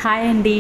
Hi అండి,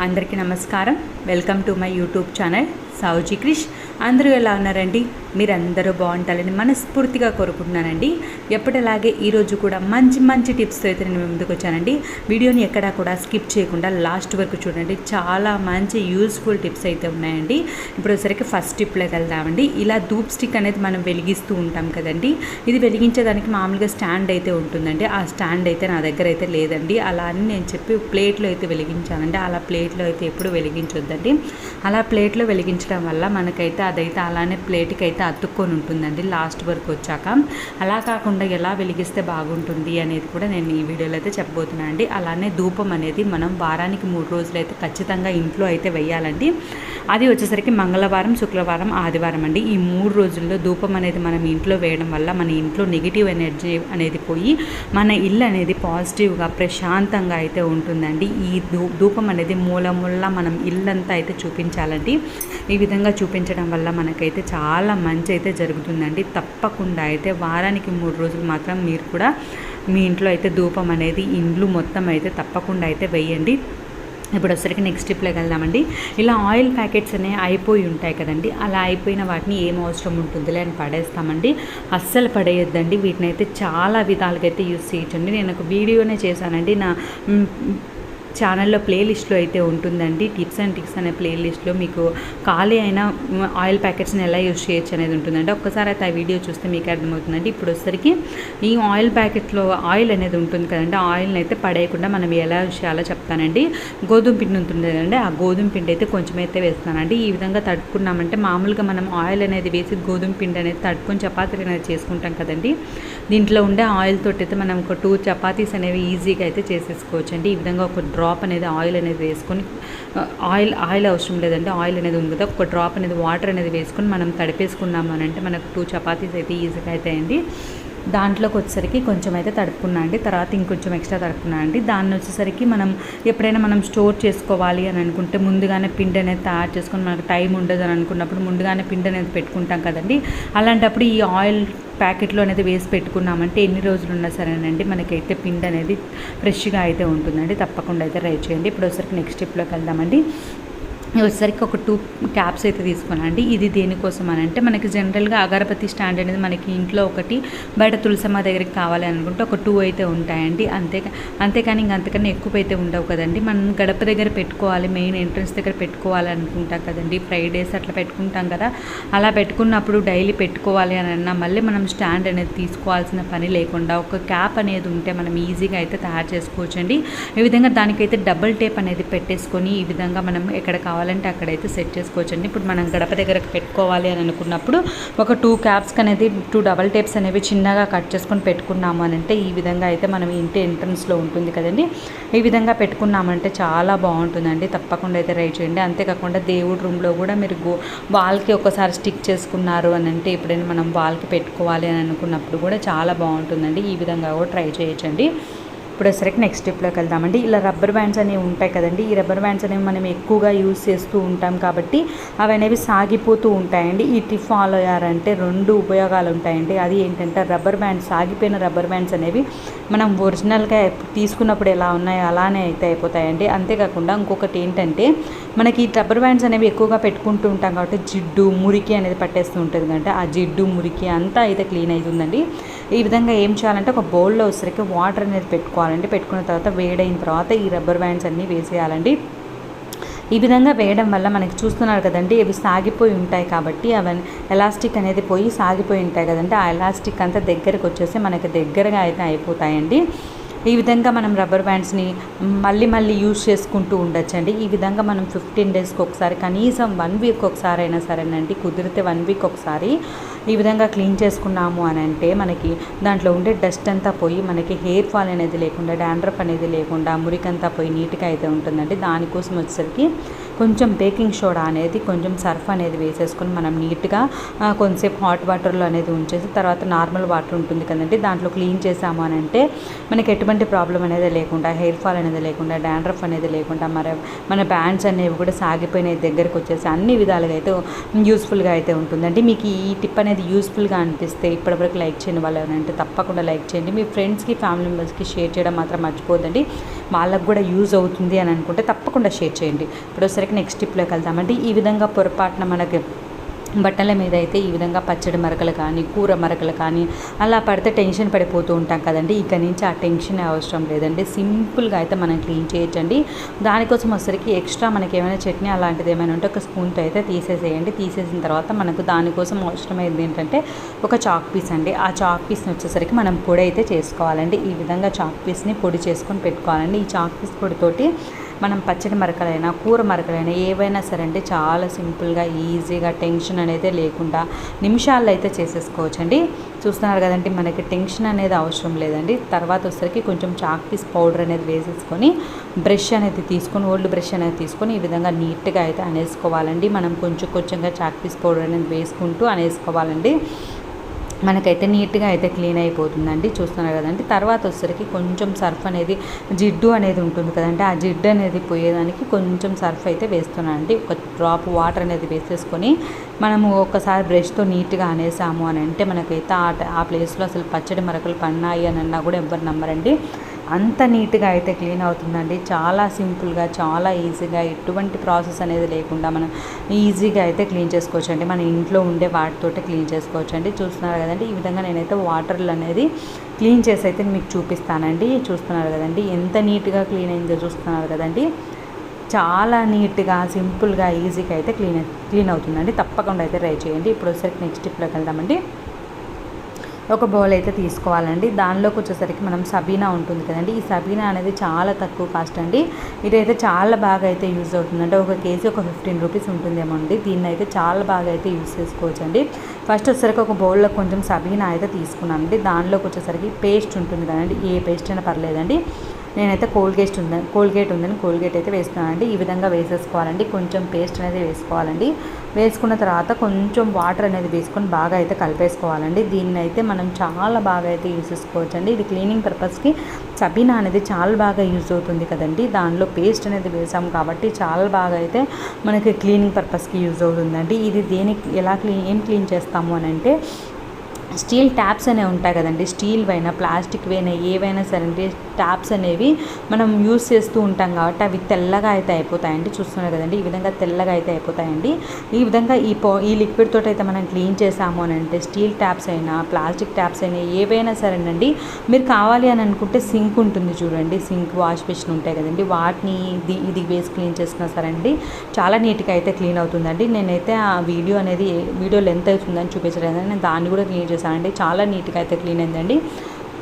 అందరికీ నమస్కారం. Welcome to my YouTube channel Savuji Krish. అందరూ ఎలా ఉన్నారండి? మీరందరూ బాగుంటారని మనస్ఫూర్తిగా కోరుకుంటున్నానండి. ఎప్పటిలాగే ఈరోజు కూడా మంచి టిప్స్తో అయితే నేను ముందుకు వచ్చానండి. వీడియోని ఎక్కడా కూడా స్కిప్ చేయకుండా లాస్ట్ వరకు చూడండి. చాలా మంచి యూస్ఫుల్ టిప్స్ అయితే ఉన్నాయండి. ఇప్పుడు వచ్చరికి ఫస్ట్ టిప్లోకి వెళ్దామండి. ఇలా ధూప్ స్టిక్ అనేది మనం వెలిగిస్తూ ఉంటాం కదండి. ఇది వెలిగించేదానికి మామూలుగా స్టాండ్ అయితే ఉంటుందండి. ఆ స్టాండ్ అయితే నా దగ్గర అయితే లేదండి. అలా అని నేను చెప్పి ప్లేట్లో అయితే వెలిగించానండి. అలా ప్లేట్లో అయితే ఎప్పుడు వెలిగించొద్దండి. అలా ప్లేట్లో వెలిగించడం వల్ల మనకైతే అదైతే అలానే ప్లేట్కి అయితే అతుక్కొని ఉంటుందండి లాస్ట్ వరకు వచ్చాక. అలా కాకుండా ఎలా వెలిగిస్తే బాగుంటుంది అనేది కూడా నేను ఈ వీడియోలో అయితే చెప్పబోతున్నాను అండి. అలానే ధూపం అనేది మనం వారానికి 3 రోజులు అయితే ఖచ్చితంగా ఇంట్లో అయితే వేయాలండి. అది వచ్చేసరికి మంగళవారం, శుక్రవారం, ఆదివారం అండి. ఈ 3 రోజుల్లో ధూపం అనేది మనం ఇంట్లో వేయడం వల్ల మన ఇంట్లో నెగిటివ్ ఎనర్జీ అనేది పోయి మన ఇల్లు అనేది పాజిటివ్గా ప్రశాంతంగా అయితే ఉంటుందండి. ఈ ధూపం అనేది మూల మనం ఇల్లంతా అయితే చూపించాలండి. ఈ విధంగా చూపించడం వల్ల మనకైతే చాలా మంచి అయితే జరుగుతుందండి. తప్పకుండా అయితే వారానికి 3 రోజులు మాత్రం మీరు కూడా మీ ఇంట్లో అయితే ధూపం అనేది ఇండ్లు మొత్తం అయితే తప్పకుండా అయితే వేయండి. ఇప్పుడు వచ్చరికి నెక్స్ట్ స్టెప్లోకి వెళ్దామండి. ఇలా ఆయిల్ ప్యాకెట్స్ అనేవి అయిపోయి ఉంటాయి కదండి. అలా అయిపోయిన వాటిని ఏం అవసరం ఉంటుందిలే అని పడేస్తామండి. అస్సలు పడేయొద్దండి. వీటిని అయితే చాలా విధాలుగా అయితే యూజ్ చేయొచ్చండి. నేను ఒక వీడియోనే చేశానండి. నా ఛానల్లో ప్లేలిస్ట్లో అయితే ఉంటుందండి. టిప్స్ అండ్ టిక్స్ అనే ప్లేలిస్ట్లో మీకు ఖాళీ అయిన ఆయిల్ ప్యాకెట్స్ని ఎలా యూజ్ చేయొచ్చు అనేది ఉంటుందండి. ఒక్కసారి అయితే ఆ వీడియో చూస్తే మీకు అర్థమవుతుందండి. ఇప్పుడు వచ్చరికి ఈ ఆయిల్ ప్యాకెట్లో ఆయిల్ అనేది ఉంటుంది కదండి. ఆ ఆయిల్ని అయితే పడేయకుండా మనం ఎలా యూజ్ చేయాలో చెప్తానండి. గోధుమ పిండి ఉంటుంది కదండి. ఆ గోధుమ పిండి అయితే కొంచెం అయితే వేస్తానండి. ఈ విధంగా తడుపుకున్నామంటే మామూలుగా మనం ఆయిల్ అనేది వేసి గోధుమ పిండి అనేది తడుపుకొని చపాతీలు అనేది చేసుకుంటాం కదండి. దీంట్లో ఉండే ఆయిల్ తోటి అయితే మనం ఒక 2 చపాతీస్ అనేవి ఈజీగా అయితే చేసేసుకోవచ్చు అండి. ఈ విధంగా ఒక డ్రాప్ అనేది ఆయిల్ అనేది వేసుకొని, ఆయిల్ అవసరం లేదండి. ఆయిల్ అనేది ఉంది కదా, ఒక డ్రాప్ అనేది వాటర్ అనేది వేసుకొని మనం తడిపేసుకున్నాము అని అంటే మనకు 2 చపాతీస్ అయితే ఈజీగా అవుతాయండి. దాంట్లోకి వచ్చేసరికి కొంచెం అయితే తడుపుకున్నా అండి. తర్వాత ఇంకొంచెం ఎక్స్ట్రా తడుపుకున్నా అండి. దాన్ని వచ్చేసరికి మనం ఎప్పుడైనా మనం స్టోర్ చేసుకోవాలి అని అనుకుంటే ముందుగానే పిండి అనేది తయారు చేసుకొని, మనకు టైం ఉండదు అని అనుకున్నప్పుడు ముందుగానే పిండి అనేది పెట్టుకుంటాం కదండి. అలాంటప్పుడు ఈ ఆయిల్ ప్యాకెట్లో అనేది వేసి పెట్టుకున్నామంటే ఎన్ని రోజులు ఉన్నా సరేనండి మనకైతే పిండి అనేది ఫ్రెష్గా అయితే ఉంటుందండి. తప్పకుండా అయితే ట్రై చేయండి. ఇప్పుడు వచ్చేసరికి నెక్స్ట్ స్టెప్లోకి వెళ్దామండి. వచ్చేసరికి ఒక 2 క్యాప్స్ అయితే తీసుకున్నాండి. ఇది దేనికోసం అని అంటే మనకి జనరల్గా అగరబత్తి స్టాండ్ అనేది మనకి ఇంట్లో ఒకటి, బయట తులసమ్మ దగ్గరికి కావాలి అనుకుంటే ఒక 2 అయితే ఉంటాయండి. అంతేకాని అంతకన్నా ఎక్కువ అయితే ఉండవు కదండి. మనం గడప దగ్గర పెట్టుకోవాలి, మెయిన్ ఎంట్రన్స్ దగ్గర పెట్టుకోవాలి అనుకుంటాం కదండి. ఫ్రైడేస్ అట్లా పెట్టుకుంటాం కదా. అలా పెట్టుకున్నప్పుడు డైలీ పెట్టుకోవాలి అని అన్నా మళ్ళీ మనం స్టాండ్ అనేది తీసుకోవాల్సిన పని లేకుండా ఒక క్యాప్ అనేది ఉంటే మనం ఈజీగా అయితే తయారు చేసుకోవచ్చండి. ఈ విధంగా దానికైతే డబుల్ టేప్ అనేది పెట్టేసుకొని ఈ విధంగా మనం ఎక్కడ కావాలంటే అక్కడైతే సెట్ చేసుకోవచ్చండి. ఇప్పుడు మనం గడప దగ్గరకు పెట్టుకోవాలి అని అనుకున్నప్పుడు ఒక 2 క్యాప్స్కి అనేది 2 డబల్ టేప్స్ అనేవి చిన్నగా కట్ చేసుకొని పెట్టుకున్నాము అని అంటే ఈ విధంగా అయితే మనం ఇంటి ఎంట్రన్స్లో ఉంటుంది కదండి. ఈ విధంగా పెట్టుకున్నామంటే చాలా బాగుంటుందండి. తప్పకుండా అయితే ట్రై చేయండి. అంతేకాకుండా దేవుడి రూమ్లో కూడా మీరు వాల్కి ఒకసారి స్టిక్ చేసుకున్నారు అని అంటే ఎప్పుడైనా మనం వాల్కి పెట్టుకోవాలి అని అనుకున్నప్పుడు కూడా చాలా బాగుంటుందండి. ఈ విధంగా కూడా ట్రై చేయొచ్చండి. ఇప్పుడు వచ్చరికి నెక్స్ట్ స్టెప్లోకి వెళ్దామండి. ఇలా రబ్బర్ బ్యాండ్స్ అనేవి ఉంటాయి కదండి. ఈ రబ్బర్ బ్యాండ్స్ అనేవి మనం ఎక్కువగా యూజ్ చేస్తూ ఉంటాం కాబట్టి అవి అనేవి సాగిపోతూ ఉంటాయండి. ఈ టిప్ ఫాలో అయ్యారంటే 2 ఉపయోగాలు ఉంటాయండి. అది ఏంటంటే రబ్బర్ బ్యాండ్స్, సాగిపోయిన రబ్బర్ బ్యాండ్స్ అనేవి మనం ఒరిజినల్గా తీసుకున్నప్పుడు ఎలా ఉన్నాయో అలానే అయితే అయిపోతాయండి. అంతేకాకుండా ఇంకొకటి ఏంటంటే మనకి ఈ రబ్బర్ బ్యాండ్స్ అనేవి ఎక్కువగా పెట్టుకుంటూ ఉంటాం కాబట్టి జిడ్డు, మురికి అనేది పట్టేస్తూ ఉంటుంది కంటే ఆ జిడ్డు, మురికి అంతా అయితే క్లీన్ అవుతుందండి. ఈ విధంగా ఏం చేయాలంటే ఒక బౌల్లో వచ్చరికి వాటర్ అనేది పెట్టుకోవాలండి. పెట్టుకున్న తర్వాత వేడైన తర్వాత ఈ రబ్బర్ బ్యాండ్స్ అన్నీ వేసేయాలండి. ఈ విధంగా వేయడం వల్ల మనకి చూస్తున్నారు కదండి, ఇవి సాగిపోయి ఉంటాయి కాబట్టి అవన్నీ ఎలాస్టిక్ అనేది పోయి సాగిపోయి ఉంటాయి కదండి. ఆ ఎలాస్టిక్ అంతా దగ్గరకు వచ్చేసి మనకి దగ్గరగా అయితే అయిపోతాయండి. ఈ విధంగా మనం రబ్బర్ బ్యాండ్స్ని మళ్ళీ యూజ్ చేసుకుంటూ ఉండొచ్చండి. ఈ విధంగా మనం 15 డేస్కి ఒకసారి, కనీసం 1 వీక్ ఒకసారి అయినా సరేనండి, కుదిరితే 1 వీక్ ఒకసారి ఈ విధంగా క్లీన్ చేసుకున్నాము అని అంటే మనకి దాంట్లో ఉండే డస్ట్ అంతా పోయి మనకి హెయిర్ ఫాల్ అనేది లేకుండా, డాండ్రఫ్ అనేది లేకుండా, మురికంతా పోయి నీట్గా అయితే ఉంటుందండి. దానికోసం వచ్చేసరికి కొంచెం బేకింగ్ సోడా అనేది, కొంచెం సర్ఫ్ అనేది వేసేసుకొని మనం నీట్గా కొంచెంసేపు హాట్ వాటర్లో అనేది ఉంచేసి తర్వాత నార్మల్ వాటర్ ఉంటుంది కదండి దాంట్లో క్లీన్ చేసాము అని అంటే మనకి ఎటువంటి ప్రాబ్లం అనేది లేకుండా, హెయిర్ ఫాల్ అనేది లేకుండా, డాండ్రఫ్ అనేది లేకుండా, మన బ్యాండ్స్ అనేవి కూడా సాగిపోయిన దగ్గరకు వచ్చేసి అన్ని విధాలుగా అయితే యూస్ఫుల్గా అయితే ఉంటుందండి. మీకు ఈ టిప్ అనేది అనేది యూస్ఫుల్గా అనిపిస్తే ఇప్పటివరకు లైక్ చేయని వాళ్ళు ఎవరంటే తప్పకుండా లైక్ చేయండి. మీ ఫ్రెండ్స్కి, ఫ్యామిలీ మెంబర్స్కి షేర్ చేయడం మాత్రం మర్చిపోద్దండి. వాళ్ళకు కూడా యూజ్ అవుతుంది అని అనుకుంటే తప్పకుండా షేర్ చేయండి. ఇప్పుడు ఒకసారికి నెక్స్ట్ టిప్లోకి వెళ్దామండి. ఈ విధంగా పొరపాటున మనకి బట్టల మీద అయితే ఈ విధంగా పచ్చడి మరకలు కానీ, కూర మరకలు కానీ అలా పడితే టెన్షన్ పడిపోతూ ఉంటాం కదండి. ఇక నుంచి ఆ టెన్షన్ అవసరం లేదండి. సింపుల్గా అయితే మనం క్లీన్ చేయొచ్చండి. దానికోసం వచ్చేసరికి ఎక్స్ట్రా మనకి ఏమైనా చట్నీ అలాంటిది ఏమైనా ఉంటే ఒక స్పూన్తో అయితే తీసేసేయండి. తీసేసిన తర్వాత మనకు దానికోసం అవసరమైంది ఏంటంటే ఒక చాక్ పీస్ అండి. ఆ చాక్ పీస్ని వచ్చేసరికి మనం పొడి అయితే చేసుకోవాలండి. ఈ విధంగా చాక్ పీస్ని పొడి చేసుకొని పెట్టుకోవాలండి. ఈ చాక్ పీస్ పొడితోటి మనం పచ్చడి మరకలైనా, కూర మరకలైనా ఏవైనా సరే అంటే చాలా సింపుల్గా, ఈజీగా, టెన్షన్ అనేది లేకుండా నిమిషాల్లో అయితే చేసేసుకోవచ్చండి. చూస్తున్నారు కదండి, మనకి టెన్షన్ అనేది అవసరం లేదండి. తర్వాత వచ్చేసరికి కొంచెం చాక్ పీస్ పౌడర్ అనేది వేసేసుకొని బ్రష్ అనేది తీసుకొని, ఓల్డ్ బ్రష్ అనేది తీసుకొని ఈ విధంగా నీట్గా అయితే అనేసుకోవాలండి. మనం కొంచెం కొంచెంగా చాక్ పీస్ పౌడర్ అనేది వేసుకుంటూ అనేసుకోవాలండి. మనకైతే నీట్గా అయితే క్లీన్ అయిపోతుందండి. చూస్తున్నారు కదండి. తర్వాత వచ్చేసరికి కొంచెం సర్ఫ్ అనేది, జిడ్డు అనేది ఉంటుంది కదండి, ఆ జిడ్డు అనేది పోయేదానికి కొంచెం సర్ఫ్ అయితే వేస్తున్నానండి. ఒక డ్రాప్ వాటర్ అనేది వేసేసుకొని మనము ఒకసారి బ్రష్తో నీట్గా అనేసాము అని అంటే మనకైతే ఆ ప్లేస్లో అసలు పచ్చడి మరకలు పడినాయి అని అన్నా కూడా ఎవ్వరు నమ్మరండి. అంత నీట్గా అయితే క్లీన్ అవుతుందండి. చాలా సింపుల్గా, చాలా ఈజీగా, ఎటువంటి ప్రాసెస్ అనేది లేకుండా మనం ఈజీగా అయితే క్లీన్ చేసుకోవచ్చండి. మన ఇంట్లో ఉండే వాటితోటే క్లీన్ చేసుకోవచ్చండి. చూస్తున్నారు కదండి, ఈ విధంగా నేనైతే వాటర్లు అనేది క్లీన్ చేసి అయితే మీకు చూపిస్తానండి. చూస్తున్నారు కదండి ఎంత నీట్గా క్లీన్ అయిందో. చూస్తున్నారు కదండి, చాలా నీట్గా, సింపుల్గా, ఈజీగా అయితే క్లీన్ అవుతుందండి. తప్పకుండా అయితే ట్రై చేయండి. ఇప్పుడు వచ్చేసరికి నెక్స్ట్ టిప్లోకి వెళ్దామండి. ఒక బౌల్ అయితే తీసుకోవాలండి. దానిలోకి వచ్చేసరికి మనం సబీనా ఉంటుంది కదండి. ఈ సబీనా అనేది చాలా తక్కువ కాస్ట్ అండి. ఇదైతే చాలా బాగా అయితే యూజ్ అవుతుందండి. ఒక కేజీ ఒక 15 రూపీస్ ఉంటుందేమో అండి. దీన్ని అయితే చాలా బాగా అయితే యూజ్ చేసుకోవచ్చు అండి. ఫస్ట్ వచ్చేసరికి ఒక బౌల్లో కొంచెం సబీనా అయితే తీసుకున్నానండి. దానిలోకి వచ్చేసరికి పేస్ట్ ఉంటుంది కదండి, ఏ పేస్ట్ అయినా పర్లేదండి. నేనైతే కోల్గేట్ ఉందని కోల్గేట్ అయితే వేస్తున్నానండి. ఈ విధంగా వేసేసుకోవాలండి. కొంచెం పేస్ట్ అనేది వేసుకోవాలండి. వేసుకున్న తర్వాత కొంచెం వాటర్ అనేది వేసుకొని బాగా అయితే కలిపేసుకోవాలండి. దీన్ని అయితే మనం చాలా బాగా అయితే యూజ్ చేసుకోవచ్చండి. ఇది క్లీనింగ్ పర్పస్కి సబీనా అనేది చాలా బాగా యూజ్ అవుతుంది కదండి. దానిలో పేస్ట్ అనేది వేసాం కాబట్టి చాలా బాగా అయితే మనకి క్లీనింగ్ పర్పస్కి యూజ్ అవుతుందండి. ఇది ఏం క్లీన్ చేస్తాము అని అంటే, స్టీల్ ట్యాప్స్ అనేవి ఉంటాయి కదండి, స్టీల్ అయినా ప్లాస్టిక్ అయినా ఏవైనా సరే ట్యాప్స్ అనేవి మనం యూస్ చేస్తూ ఉంటాం కాబట్టి అవి తెల్లగా అయితే అయిపోతాయండి. చూస్తున్నారు కదండి, ఈ విధంగా తెల్లగా అయితే అయిపోతాయండి. ఈ విధంగా ఈ లిక్విడ్ తోటి అయితే మనం క్లీన్ చేసాము అని అంటే స్టీల్ ట్యాప్స్ అయినా, ప్లాస్టిక్ ట్యాప్స్ అయినా ఏవైనా సరేనండి. మీరు కావాలి అని అనుకుంటే సింక్ ఉంటుంది చూడండి, సింక్, వాష్ బేసిన్ ఉంటాయి కదండి, వాటిని ఇది వేసి క్లీన్ చేసినా సరే అండి చాలా నీట్గా అయితే క్లీన్ అవుతుందండి. నేనైతే ఆ వీడియో లెంత్ అవుతుందని చూపించలేదండి, నేను దాన్ని కూడా క్లీన్ చేశానండి. చాలా నీట్గా అయితే క్లీన్ అయిందండి.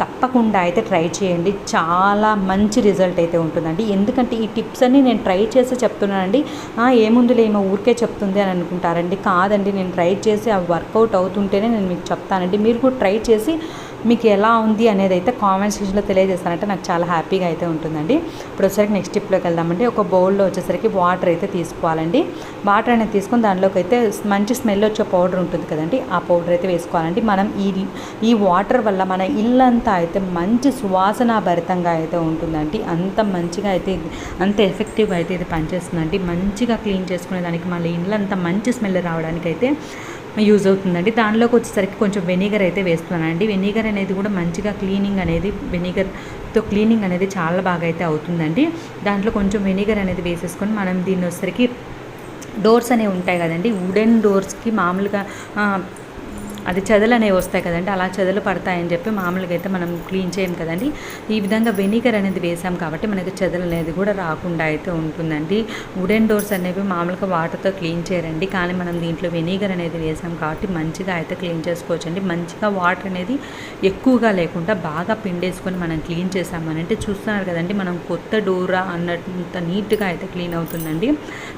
తప్పకుండా అయితే ట్రై చేయండి. చాలా మంచి రిజల్ట్ అయితే ఉంటుందండి. ఎందుకంటే ఈ టిప్స్ అన్నీ నేను ట్రై చేసి చెప్తున్నానండి. ఏముందులే ఏమో ఊరికే చెప్తుంది అని అనుకుంటారండి. కాదండి, నేను ట్రై చేసి అవి వర్కౌట్ అవుతుంటేనే నేను మీకు చెప్తానండి. మీరు కూడా ట్రై చేసి మీకు ఎలా ఉంది అనేది అయితే కామెంట్ సెక్షన్లో తెలియజేస్తానంటే నాకు చాలా హ్యాపీగా అయితే ఉంటుందండి. ఇప్పుడు వచ్చేసరికి నెక్స్ట్ టిప్లోకి వెళ్దామండి. ఒక బౌల్లో వచ్చేసరికి వాటర్ అయితే తీసుకోవాలండి. వాటర్ అనేది తీసుకొని దానిలోకి అయితే మంచి స్మెల్ వచ్చే పౌడర్ ఉంటుంది కదండి, ఆ పౌడర్ అయితే వేసుకోవాలండి. మనం ఈ వాటర్ వల్ల మన ఇల్లంతా అయితే మంచి సువాసన భరితంగా అయితే ఉంటుందండి. అంత మంచిగా అయితే అంత ఎఫెక్టివ్గా అయితే ఇది పనిచేస్తుందండి. మంచిగా క్లీన్ చేసుకునే దానికి, మళ్ళీ ఇల్లంతా మంచి స్మెల్ రావడానికి అయితే యూజ్ అవుతుందండి. దానిలోకి వచ్చేసరికి కొంచెం వెనిగర్ అయితే వేస్తున్నానండి. వెనిగర్ అనేది కూడా మంచిగా వెనిగర్తో క్లీనింగ్ అనేది చాలా బాగా అయితే అవుతుందండి. దాంట్లో కొంచెం వెనిగర్ అనేది వేసేసుకొని మనం దీన్ని వచ్చేసరికి డోర్స్ అనేవి ఉంటాయి కదండి, వుడెన్ డోర్స్కి మామూలుగా అది చెదలు అనేవి వస్తాయి కదండి, అలా చెదలు పడతాయని చెప్పి మామూలుగా అయితే మనం క్లీన్ చేయం కదండి. ఈ విధంగా వెనిగర్ అనేది వేసాం కాబట్టి మనకి చెదలు అనేది కూడా రాకుండా అయితే ఉంటుందండి. వుడెన్ డోర్స్ అనేవి మామూలుగా వాటర్తో క్లీన్ చేయరండి, కానీ మనం దీంట్లో వెనిగర్ అనేది వేసాం కాబట్టి మంచిగా అయితే క్లీన్ చేసుకోవచ్చండి. మంచిగా వాటర్ అనేది ఎక్కువగా లేకుండా బాగా పిండేసుకొని మనం క్లీన్ చేసామని అంటే చూస్తున్నారు కదండి, మనం కొత్త డోరా అన్నంత నీట్గా అయితే క్లీన్ అవుతుందండి.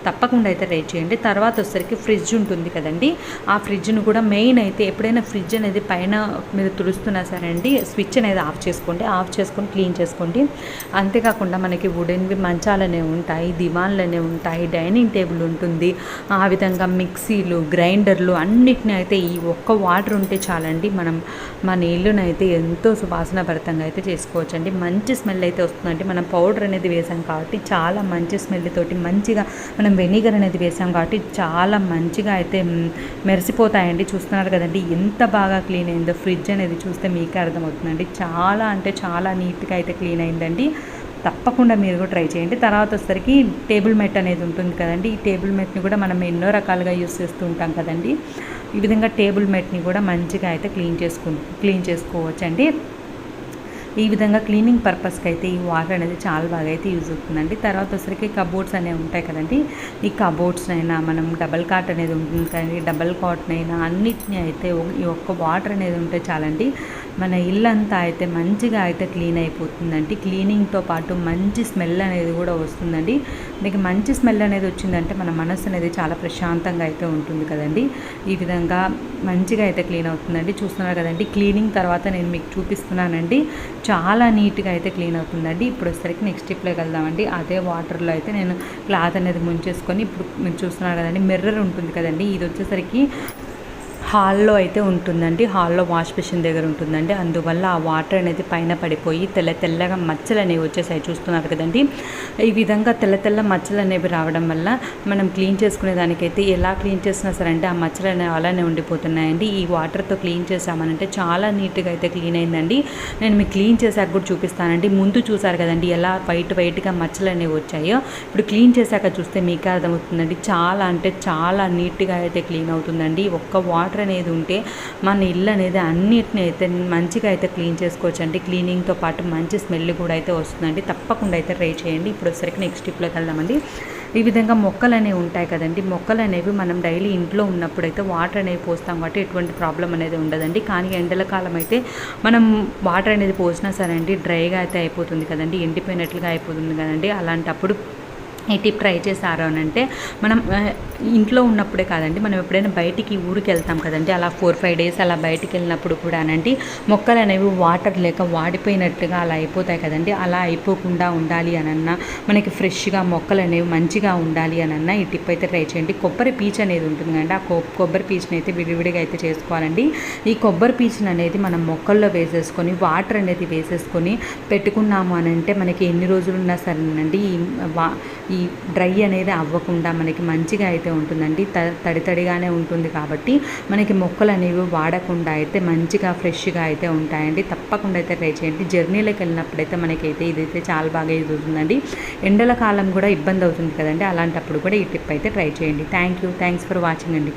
తప్పకుండా అయితే ట్రై చేయండి. తర్వాత వచ్చేసరికి ఫ్రిడ్జ్ ఉంటుంది కదండి, ఆ ఫ్రిడ్జ్ను కూడా మెయిన్ అయితే ఎప్పుడైనా ఫ్రిడ్జ్ అనేది పైన మీరు తుడుస్తున్నా సరే అండి, స్విచ్ అనేది ఆఫ్ చేసుకొని క్లీన్ చేసుకోండి. అంతేకాకుండా మనకి వుడెన్వి మంచాలు అనేవి ఉంటాయి, దివాన్లు అనేవి ఉంటాయి, డైనింగ్ టేబుల్ ఉంటుంది, ఆ విధంగా మిక్సీలు, గ్రైండర్లు అన్నిటిని అయితే ఈ ఒక్క వాటర్ ఉంటే చాలండి, మనం మన ఇల్లును అయితే ఎంతో సువాసన భరితంగా అయితే చేసుకోవచ్చండి. మంచి స్మెల్ అయితే వస్తుందండి. మనం పౌడర్ అనేది వేసాం కాబట్టి చాలా మంచి స్మెల్ తోటి, మంచిగా మనం వెనిగర్ అనేది వేసాం కాబట్టి చాలా మంచిగా అయితే మెరిసిపోతాయండి. చూస్తున్నారు కదండి ఎంత బాగా క్లీన్ అయిందో ఫ్రిడ్జ్ అనేది చూస్తే మీకే అర్థమవుతుందండి. చాలా అంటే చాలా నీట్గా అయితే క్లీన్ అయిందండి. తప్పకుండా మీరు కూడా ట్రై చేయండి. తర్వాత వచ్చేసరికి టేబుల్ మెట్ అనేది ఉంటుంది కదండి. ఈ టేబుల్ మెట్ని కూడా మనం ఎన్నో రకాలుగా యూస్ చేస్తూ ఉంటాం కదండి. ఈ విధంగా టేబుల్ మెట్ని కూడా మంచిగా అయితే క్లీన్ చేసుకోవచ్చండి. ఈ విధంగా క్లీనింగ్ పర్పస్కి అయితే ఈ వాటర్ అనేది చాలా బాగా అయితే యూజ్ అవుతుందండి. తర్వాత వచ్చరికి కబోర్డ్స్ అనేవి ఉంటాయి కదండి. ఈ కబోర్డ్స్నైనా మనం డబల్ కాట్ అనేది ఉంటుంది కదండి, డబల్ కాట్నైనా అన్నిటినీ అయితే ఈ ఒక్క వాటర్ అనేది ఉంటే చాలండి, మన ఇల్లంతా అయితే మంచిగా అయితే క్లీన్ అయిపోతుందండి. క్లీనింగ్తో పాటు మంచి స్మెల్ అనేది కూడా వస్తుందండి. మీకు మంచి స్మెల్ అనేది వచ్చిందంటే మన మనసు అనేది చాలా ప్రశాంతంగా అయితే ఉంటుంది కదండి. ఈ విధంగా మంచిగా అయితే క్లీన్ అవుతుందండి. చూస్తున్నారు కదండి, క్లీనింగ్ తర్వాత నేను మీకు చూపిస్తున్నానండి. చాలా నీట్గా అయితే క్లీన్ అవుతుందండి. ఇప్పుడు వచ్చేసరికి నెక్స్ట్ స్టెప్లోకి వెళ్దామండి. అదే వాటర్లో అయితే నేను క్లాత్ అనేది ముంచేసుకొని, ఇప్పుడు మీరు చూస్తున్నారు కదండి మిర్రర్ ఉంటుంది కదండి, ఇది వచ్చేసరికి హాల్లో అయితే ఉంటుందండి. హాల్లో వాష్ బేసిన్ దగ్గర ఉంటుందండి. అందువల్ల ఆ వాటర్ అనేది పైన పడిపోయి తెల్లగా మచ్చలు అనేవి వచ్చేసాయి. చూస్తున్నారు కదండి, ఈ విధంగా తెల్ల మచ్చలు అనేవి రావడం వల్ల మనం క్లీన్ చేసుకునే దానికైతే ఎలా క్లీన్ చేసినా సరే అంటే ఆ మచ్చలు అనేవి అలానే ఉండిపోతున్నాయండి. ఈ వాటర్తో క్లీన్ చేసామనంటే చాలా నీట్గా అయితే క్లీన్ అయిందండి. నేను మీకు క్లీన్ చేశాక కూడా చూపిస్తానండి. ముందు చూసారు కదండి ఎలా వైట్గా మచ్చలు అనేవి వచ్చాయో, ఇప్పుడు క్లీన్ చేశాక చూస్తే మీకే అర్థమవుతుందండి. చాలా అంటే చాలా నీట్గా అయితే క్లీన్ అవుతుందండి. ఒక్క వాటర్ అనేది ఉంటే మన ఇల్లు అనేది అన్నిటిని అయితే మంచిగా అయితే క్లీన్ చేసుకోవచ్చండి. క్లీనింగ్తో పాటు మంచి స్మెల్ కూడా అయితే వస్తుందండి. తప్పకుండా అయితే ట్రై చేయండి. ఇప్పుడు వచ్చేసరికి నెక్స్ట్ టిప్లోకి వెళ్దామండి. ఈ విధంగా మొక్కలు అనేవి ఉంటాయి కదండి, మొక్కలు అనేవి మనం డైలీ ఇంట్లో ఉన్నప్పుడైతే వాటర్ అనేవి పోస్తాం కాబట్టి ఎటువంటి ప్రాబ్లం అనేది ఉండదండి. కానీ ఎండల కాలం అయితే మనం వాటర్ అనేది పోసినా సరే అండి డ్రైగా అయితే అయిపోతుంది కదండి, ఎండిపోయినట్లుగా అయిపోతుంది కదండి. అలాంటప్పుడు ఈ టిప్ ట్రై చేశారు అని అంటే మనం ఇంట్లో ఉన్నప్పుడే కాదండి, మనం ఎప్పుడైనా బయటికి ఊరికి వెళ్తాం కదండి, అలా 4-5 డేస్ అలా బయటికి వెళ్ళినప్పుడు కూడా అనండి మొక్కలు అనేవి వాటర్ లేక వాడిపోయినట్టుగా అలా అయిపోతాయి కదండి. అలా అయిపోకుండా ఉండాలి అనన్నా, మనకి ఫ్రెష్గా మొక్కలు అనేవి మంచిగా ఉండాలి అనన్నా ఈ టిప్ అయితే ట్రై చేయండి. కొబ్బరి పీచు అనేది ఉంటుంది కదండి, ఆ కొబ్బరి పీచుని అయితే విడివిడిగా అయితే చేసుకోవాలండి. ఈ కొబ్బరి పీచుని అనేది మనం మొక్కల్లో వేసేసుకొని వాటర్ అనేది వేసేసుకొని పెట్టుకున్నాము అని అంటే మనకి ఎన్ని రోజులు ఉన్నా సరేనండి ఈ డ్రై అనేది అవ్వకుండా మనకి మంచిగా అయితే ఉంటుందండి. తడిగానే ఉంటుంది కాబట్టి మనకి మొక్కలు అనేవి వాడకుండా అయితే మంచిగా ఫ్రెష్గా అయితే ఉంటాయండి. తప్పకుండా అయితే ట్రై చేయండి. జర్నీలోకి వెళ్ళినప్పుడైతే మనకైతే ఇదైతే చాలా బాగా యూజ్ అవుతుందండి. ఎండల కాలం కూడా ఇబ్బంది అవుతుంది కదండి, అలాంటప్పుడు కూడా ఈ టిప్ అయితే ట్రై చేయండి. థ్యాంక్స్ ఫర్ వాచింగ్ అండి.